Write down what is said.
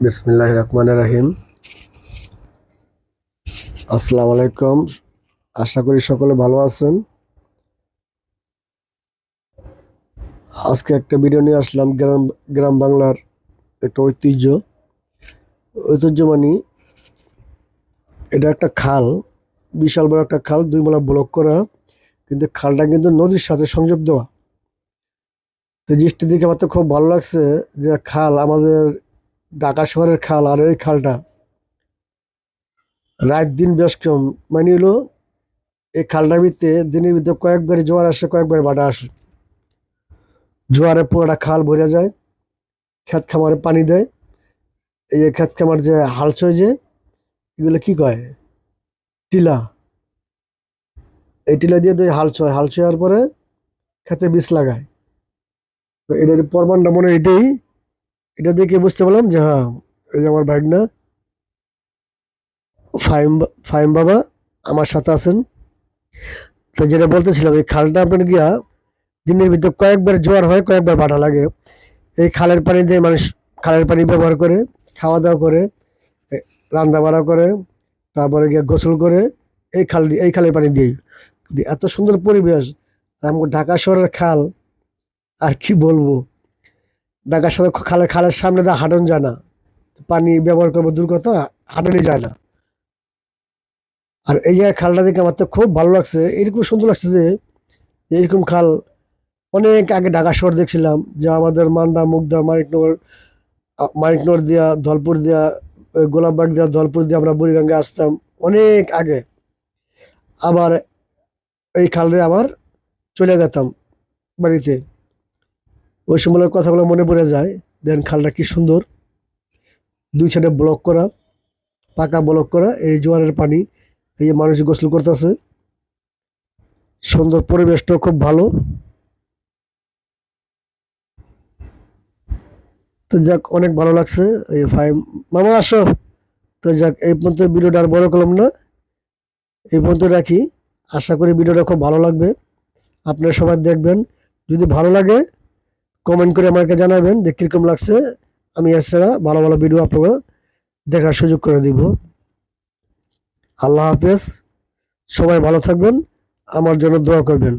বিসমিল্লাহির রহমানির রহিম। আসসালামু আলাইকুম। আশা করি সকলে ভালো আছেন। আজকে একটা ভিডিও নিয়ে আসলাম গ্রাম গ্রাম বাংলার একটা ঐতিহ্য মানে এটা একটা খাল, বিশাল বড় একটা খাল, 2 মালা ব্লক করা, কিন্তু খালটা কিন্তু নদীর সাথে সংযোগ দেওয়া। তো জিনিসটি দেখে আমার তো খুব ভালো লাগছে যে খাল আমাদের ঢাকা শহরের খাল, আর এই খালটা রাত দিন বেশ কম মানে হলো এই খালটার ভিতরে দিনের ভিতরে কয়েকবার জোয়ার আসে, কয়েকবার ভাটা আসে। জোয়ারে পুরোটা খাল ভরে যায়, ক্ষেত খামারে পানি দেয়। এই যে ক্ষেত খামার যে হাল ছয়, যে এগুলো কি কয়, টিলা, এই টিলা দিয়ে তো হাল ছয়, হাল ছোঁয়ার পরে খেতে বীজ লাগায়। তো এটার প্রমাণটা মনে হয় এটাই। এটা দেখে বুঝতে পারলাম যে হ্যাঁ, এই যে আমার ভাগনা ফাইম ফাইম বাবা আমার সাথে আছেন। তো যেটা বলতেছিলাম, এই খালটা আপনার গিয়া দিনের ভিতর কয়েকবার জোয়ার হয়, কয়েকবার ভাটা লাগে। এই খালের পানি দিয়ে মানুষ খালের পানি ব্যবহার করে, খাওয়া দাওয়া করে, রান্না বান্না করে, তারপরে গিয়ে গোসল করে। এই খালের পানি দিয়েই এত সুন্দর পরিবেশ। আর আমাকে ঢাকা শহরের খাল, আর কি বলবো, ঢাকা শহরের খালের খালের সামনে দিয়ে হাঁটানো যায় না। পানি ব্যবহার করবো দূর কথা, হাঁটানি যায় না। আর এই জায়গায় খালটা দেখে আমার তো খুব ভালো লাগছে। এরকম সুন্দর লাগছে যে এরকম খাল অনেক আগে ঢাকা শহর দেখছিলাম, যে আমাদের মান্দা, মুগদা, মানিকনগর দিয়া, ধলপুর দিয়া, গোলাপবাগ দিয়া, ধলপুর দিয়ে আমরা বুড়িগঙ্গে আসতাম অনেক আগে। আবার এই খাল দিয়ে আবার চলে যেতাম বাড়িতে। ওই সময়ের কথাগুলো মনে পড়ে যায়। দেন খালটা কি সুন্দর, 2 সাইডে ব্লক করা, পাকা ব্লক করা, এই জোয়ারের পানি, এই যে মানুষ গোসল করতেছে, সুন্দর পরিবেশটাও খুব ভালো। তো যাক, অনেক ভালো লাগছে। এই ফাইম মামা আসো। তো যাক, এই পর্যন্ত ভিডিওটা আর বড় করলাম না, এই পর্যন্ত রাখি। আশা করি ভিডিওটা খুব ভালো লাগবে, আপনারা সবাই দেখবেন। যদি ভালো লাগে কমেন্ট করে আমাকে জানাবেন যে কিরকম লাগছে। আমি এছাড়া ভালো ভালো ভিডিও আপনাকে দেখার সুযোগ করে দিব। আল্লাহ হাফেজ, সবাই ভালো থাকবেন, আমার জন্য দোয়া করবেন।